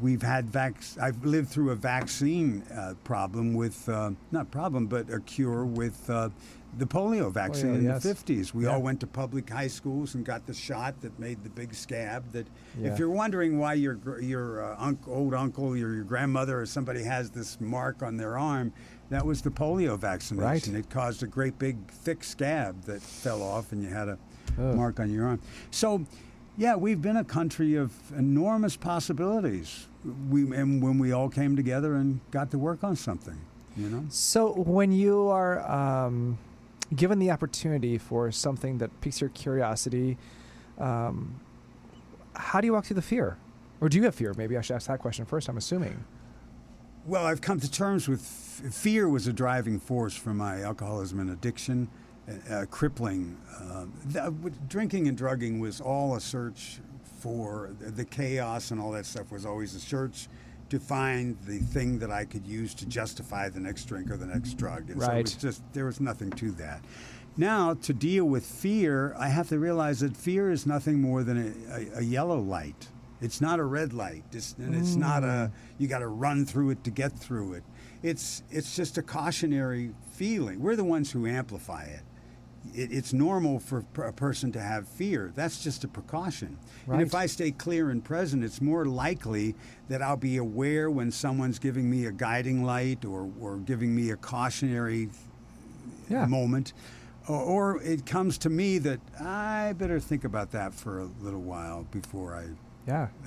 We've had I've lived through a vaccine problem with, not problem, but a cure with the polio vaccine in yes. the 50s. We all went to public high schools and got the shot that made the big scab. That if you're wondering why your old uncle, your grandmother, or somebody has this mark on their arm, that was the polio vaccination. Right. It caused a great big thick scab that fell off, and you had a mark on your arm. So, yeah, we've been a country of enormous possibilities. And when we all came together and got to work on something, you know. So when you are given the opportunity for something that piques your curiosity, how do you walk through the fear? Or do you have fear? Maybe I should ask that question first, I'm assuming. Well, I've come to terms with fear was a driving force for my alcoholism and addiction, crippling. Drinking and drugging was all a search for the chaos, and all that stuff was always a search to find the thing that I could use to justify the next drink or the next drug. And so it was just, there was nothing to that. Now, to deal with fear, I have to realize that fear is nothing more than a yellow light. It's not a red light, and it's not you got to run through it to get through it. It's just a cautionary feeling. We're the ones who amplify it. It's normal for a person to have fear. That's just a precaution. Right. And if I stay clear and present, it's more likely that I'll be aware when someone's giving me a guiding light or giving me a cautionary moment. Or it comes to me that I better think about that for a little while before I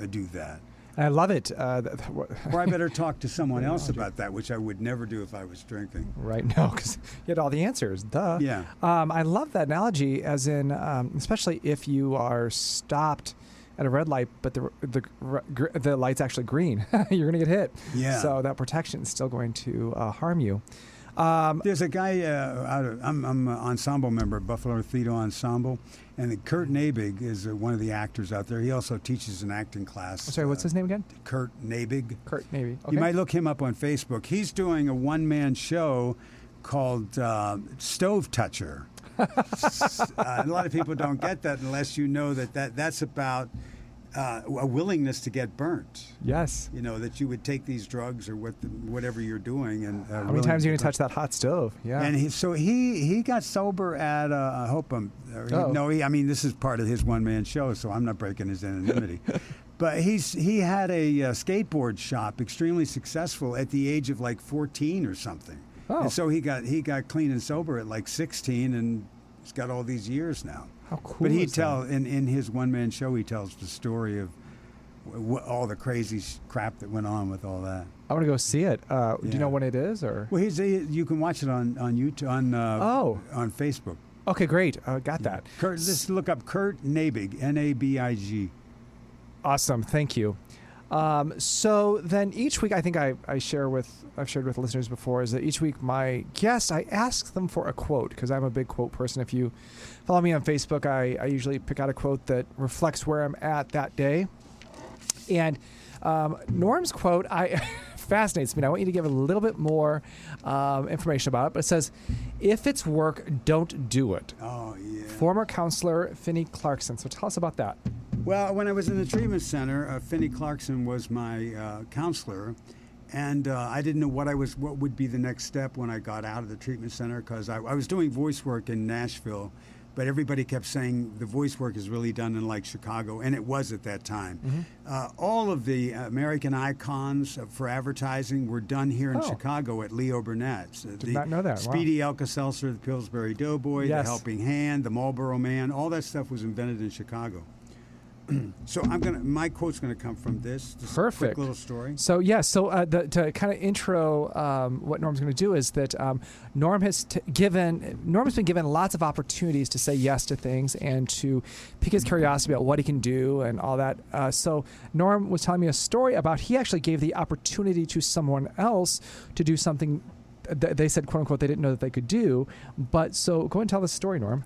do that. I love it. Or I better talk to someone else about that, which I would never do if I was drinking. Right, no, because you had all the answers. Duh. Yeah. I love that analogy, as in, especially if you are stopped at a red light, but the light's actually green, you're going to get hit. Yeah. So that protection is still going to harm you. There's a guy, I'm an ensemble member of Buffalo Theater Ensemble, and Kurt Nabig is one of the actors out there. He also teaches an acting class. Sorry, what's his name again? Kurt Nabig. Kurt Nabig. Okay. You might look him up on Facebook. He's doing a one-man show called Stove Toucher. A lot of people don't get that unless you know that's about a willingness to get burnt. Yes. You know, that you would take these drugs or whatever you're doing. And how many times are you going to touch that hot stove? Yeah. And he got sober at, I hope I mean, this is part of his one-man show, so I'm not breaking his anonymity. But he had a skateboard shop, extremely successful, at the age of like 14 or something. Oh. And so he got clean and sober at like 16, and he's got all these years now. How cool But is that? in his one-man show, he tells the story of all the crazy crap that went on with all that. I want to go see it. Do you know when it is? Or Well, you can watch it on YouTube, on Facebook. Okay, great. Got that. Just look up Kurt Nabig, Nabig. Awesome. Thank you. So then each week, I think I've shared with listeners before, is that each week my guests, I ask them for a quote, because I'm a big quote person. If you follow me on Facebook, I usually pick out a quote that reflects where I'm at that day. And Norm's quote fascinates me, and I want you to give a little bit more information about it. But it says, "If it's work, don't do it." Oh, yeah. Former counselor Finney Clarkson. So tell us about that. Well, when I was in the treatment center, Finney Clarkson was my counselor, And I didn't know what would be the next step when I got out of the treatment center, because I was doing voice work in Nashville, but everybody kept saying the voice work is really done in like Chicago, and it was at that time. All of the American icons for advertising were done here in Chicago at Leo Burnett's. Did not know that. Wow. Speedy Alka-Seltzer, the Pillsbury Doughboy, Yes. the Helping Hand, the Marlboro Man, all that stuff was invented in Chicago. So my quote's gonna come from this. Just Perfect. A quick little story. So to kind of intro what Norm's going to do is that Norm's been given lots of opportunities to say yes to things and to pique his curiosity about what he can do and all that. So Norm was telling me a story about he actually gave the opportunity to someone else to do something that they said, quote unquote, they didn't know that they could do. But so go and tell the story, Norm.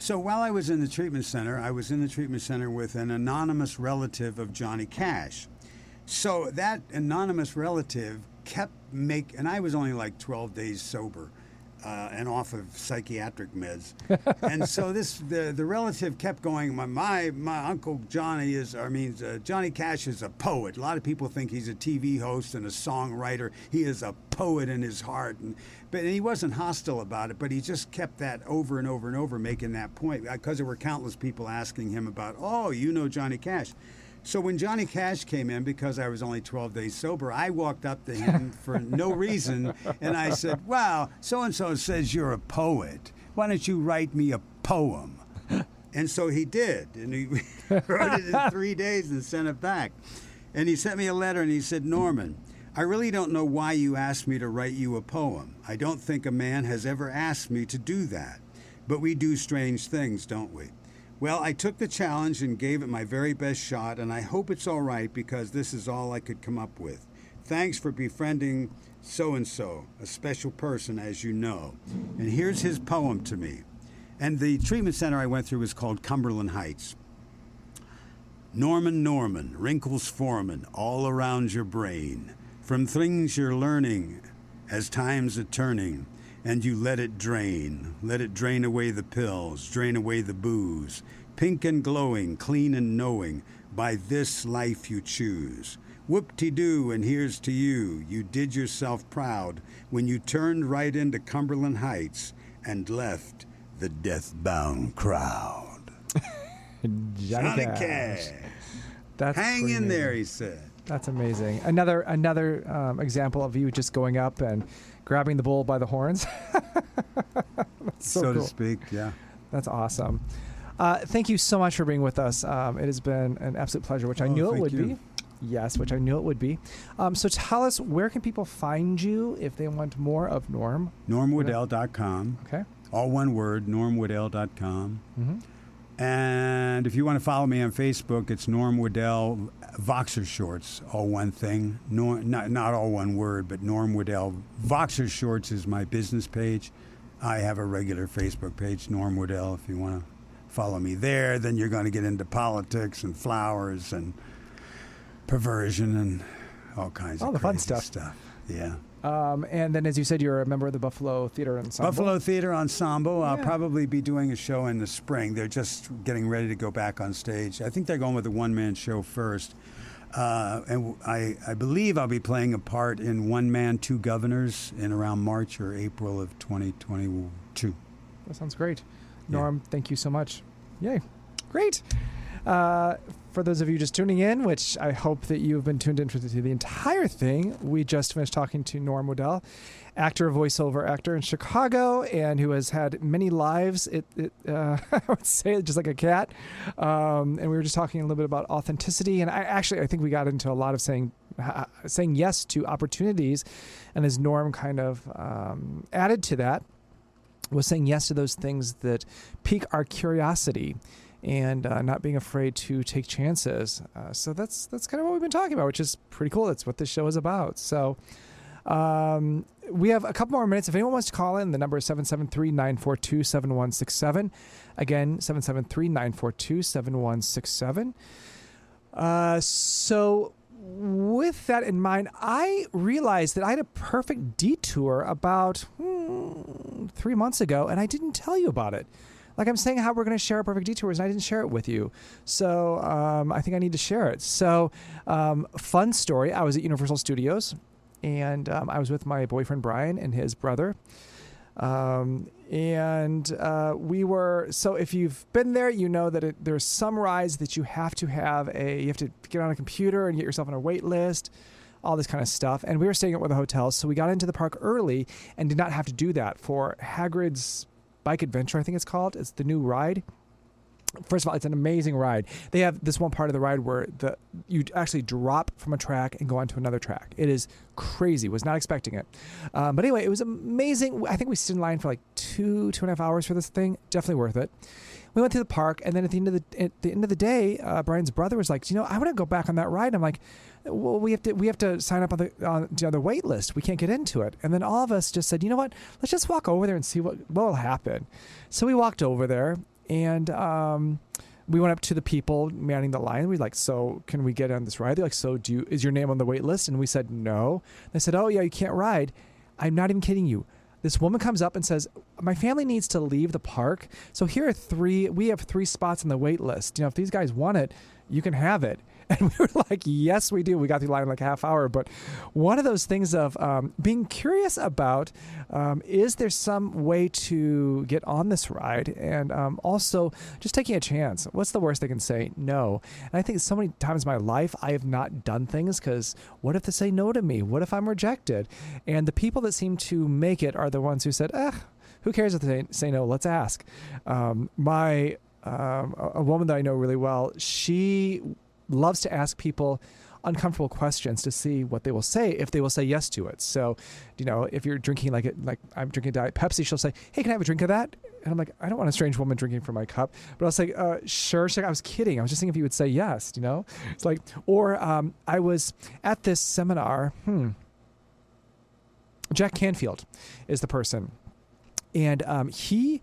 So while I was in the treatment center, I was in the treatment center with an anonymous relative of Johnny Cash. So that anonymous relative kept and I was only like 12 days sober and off of psychiatric meds. And so the relative kept going, my Uncle Johnny Johnny Cash is a poet. A lot of people think he's a TV host and a songwriter. He is a poet in his heart. But he wasn't hostile about it, but he just kept that over and over and over, making that point, because there were countless people asking him about, Johnny Cash. So when Johnny Cash came in, because I was only 12 days sober, I walked up to him for no reason, and I said, wow, so-and-so says you're a poet. Why don't you write me a poem? And so he did, and he wrote it in 3 days and sent it back. And he sent me a letter, and he said, Norman, I really don't know why you asked me to write you a poem. I don't think a man has ever asked me to do that. But we do strange things, don't we? Well, I took the challenge and gave it my very best shot, and I hope it's all right because this is all I could come up with. Thanks for befriending so-and-so, a special person, as you know. And here's his poem to me. And the treatment center I went through was called Cumberland Heights. Norman, wrinkles forming all around your brain. From things you're learning as time's a-turning, and you let it drain. Let it drain away the pills, drain away the booze. Pink and glowing, clean and knowing, by this life you choose. Whoop-de-doo, and here's to you. You did yourself proud when you turned right into Cumberland Heights and left the death-bound crowd. Johnny Cash. That's Hang pretty in there, amazing. he said. That's amazing. Another example of you just going up and grabbing the bull by the horns. so to cool. speak, yeah. That's awesome. Thank you so much for being with us. It has been an absolute pleasure, which I knew it would be. Yes, which I knew it would be. So tell us, where can people find you if they want more of Norm? NormWoodel.com. Okay. All one word, NormWoodel.com. Mm-hmm. And if you want to follow me on Facebook, it's Norm Woodel Voxer Shorts, all one thing. Not all one word, but Norm Woodel Voxer Shorts is my business page. I have a regular Facebook page, Norm Woodel. If you want to follow me there, then you're going to get into politics and flowers and perversion and all kinds of the fun crazy stuff. Yeah. And then, as you said, you're a member of the Buffalo Theater Ensemble. Buffalo Theater Ensemble. I'll Yeah. probably be doing a show in the spring. They're just getting ready to go back on stage. I think they're going with a one-man show first. And I believe I'll be playing a part in One Man, Two Governors in around March or April of 2022. That sounds great. Yeah. Norm, thank you so much. Yay. Great. For those of you just tuning in, which I hope that you've been tuned in for the entire thing, we just finished talking to Norm Woodel, actor, voiceover actor in Chicago, and who has had many lives. I would say just like a cat. And we were just talking a little bit about authenticity. And I think we got into a lot of saying yes to opportunities. And as Norm kind of added to that, was saying yes to those things that pique our curiosity. And not being afraid to take chances. So that's kind of what we've been talking about, which is pretty cool. That's what this show is about. So we have a couple more minutes. If anyone wants to call in, the number is 773-942-7167. Again, 773-942-7167. So with that in mind, I realized that I had a perfect detour about 3 months ago, and I didn't tell you about it. Like I'm saying how we're going to share our perfect detours, and I didn't share it with you. So I think I need to share it. So fun story. I was at Universal Studios and I was with my boyfriend Brian and his brother. We were, so if you've been there, you know that there's some rides that you have to get on a computer and get yourself on a wait list, all this kind of stuff. And we were staying at one of the hotels, so we got into the park early and did not have to do that for Hagrid's Bike Adventure, I think it's called. It's the new ride. First of all, it's an amazing ride. They have this one part of the ride where you actually drop from a track and go onto another track. It is crazy. Was not expecting it. But anyway, it was amazing. I think we stood in line for like 2.5 hours for this thing. Definitely worth it. We went through the park, and then at the end of the day, Brian's brother was like, I want to go back on that ride. I'm like, well, we have to sign up on the wait list. We can't get into it. And then all of us just said, you know what? Let's just walk over there and see what will happen. So we walked over there. And we went up to the people manning the line. We like, so can we get on this ride? They're like, so is your name on the wait list? And we said, no. They said, oh yeah, you can't ride. I'm not even kidding you. This woman comes up and says, my family needs to leave the park. So we have 3 spots on the wait list. If these guys want it, you can have it. And we were like, yes, we do. We got through the line in like a half hour. But one of those things of being curious about, is there some way to get on this ride? And also just taking a chance. What's the worst they can say? No. And I think so many times in my life, I have not done things because what if they say no to me? What if I'm rejected? And the people that seem to make it are the ones who said, who cares if they say no? Let's ask. A woman that I know really well, she loves to ask people uncomfortable questions to see what they will say, if they will say yes to it. So, if you're drinking like I'm drinking Diet Pepsi, she'll say, hey, can I have a drink of that? And I'm like, I don't want a strange woman drinking from my cup. But I'll say, sure. She's like, I was kidding. I was just thinking if you would say yes, It's like, or I was at this seminar. Jack Canfield is the person. And he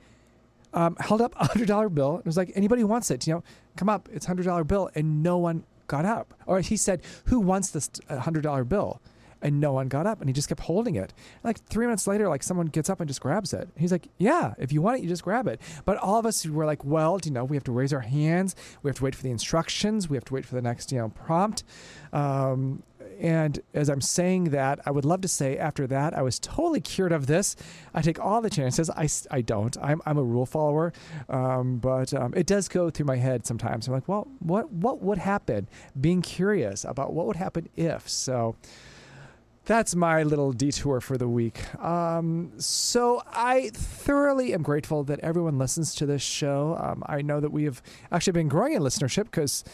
held up a $100 bill. It was like, anybody who wants it, come up. It's a $100 bill. And no one got up. Or he said, who wants this $100 bill? And no one got up. And he just kept holding it. And like 3 minutes later, like someone gets up and just grabs it. He's like, yeah, if you want it, you just grab it. But all of us were like, well, we have to raise our hands. We have to wait for the instructions. We have to wait for the next, prompt. And as I'm saying that, I would love to say after that, I was totally cured of this. I take all the chances. I don't. I'm a rule follower. But it does go through my head sometimes. I'm like, well, what would happen? Being curious about what would happen if. So that's my little detour for the week. So I thoroughly am grateful that everyone listens to this show. I know that we have actually been growing in listenership because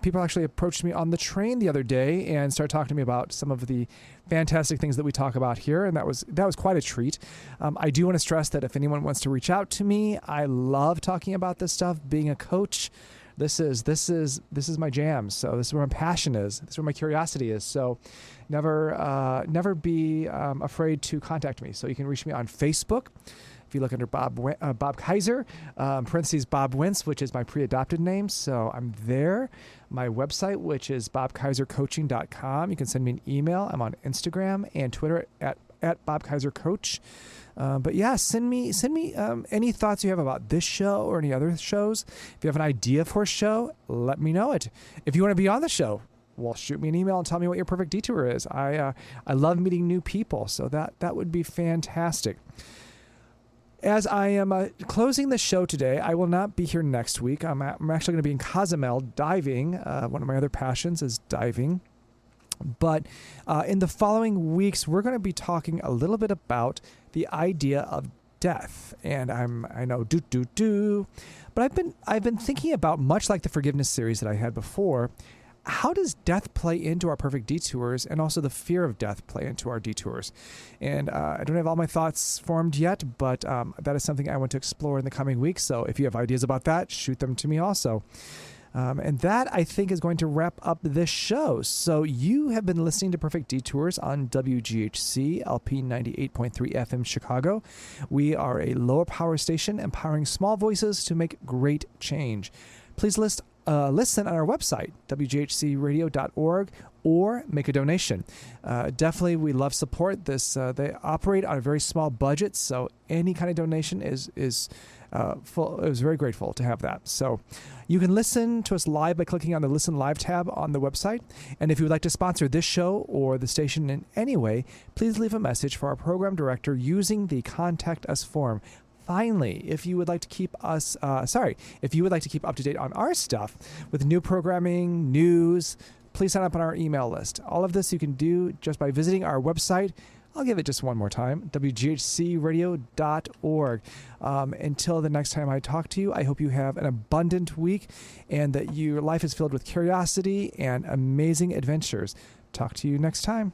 people actually approached me on the train the other day and started talking to me about some of the fantastic things that we talk about here, and that was quite a treat. I do want to stress that if anyone wants to reach out to me, I love talking about this stuff. Being a coach, this is my jam. So this is where my passion is. This is where my curiosity is. So never be afraid to contact me. So you can reach me on Facebook. If you look under Bob Kiser, parentheses Bob Wentz, which is my pre-adopted name. So I'm there. My website, which is bobkaisercoaching.com. You can send me an email. I'm on Instagram and Twitter at BobKaiserCoach. But yeah, send me any thoughts you have about this show or any other shows. If you have an idea for a show, let me know it. If you want to be on the show, well, shoot me an email and tell me what your perfect detour is. I love meeting new people, so that would be fantastic. As I am closing the show today, I will not be here next week. I'm actually going to be in Cozumel diving. One of my other passions is diving. But in the following weeks, we're going to be talking a little bit about the idea of death. And I know but I've been thinking about, much like the forgiveness series that I had before, how does death play into our perfect detours, and also the fear of death play into our detours? And I don't have all my thoughts formed yet, but that is something I want to explore in the coming weeks. So if you have ideas about that, shoot them to me also. And that, I think, is going to wrap up this show. So you have been listening to Perfect Detours on WGHC LP 98.3 FM Chicago. We are a lower power station empowering small voices to make great change. Please listen on our website, wghcradio.org, or make a donation. Definitely, we love support. They operate on a very small budget, so any kind of donation is I was very grateful to have that. So you can listen to us live by clicking on the Listen Live tab on the website. And if you would like to sponsor this show or the station in any way, please leave a message for our program director using the Contact Us form. Finally, if you would like to keep us, if you would like to keep up to date on our stuff with new programming, news, please sign up on our email list. All of this you can do just by visiting our website. I'll give it just one more time, wghcradio.org. Until the next time I talk to you, I hope you have an abundant week and that your life is filled with curiosity and amazing adventures. Talk to you next time.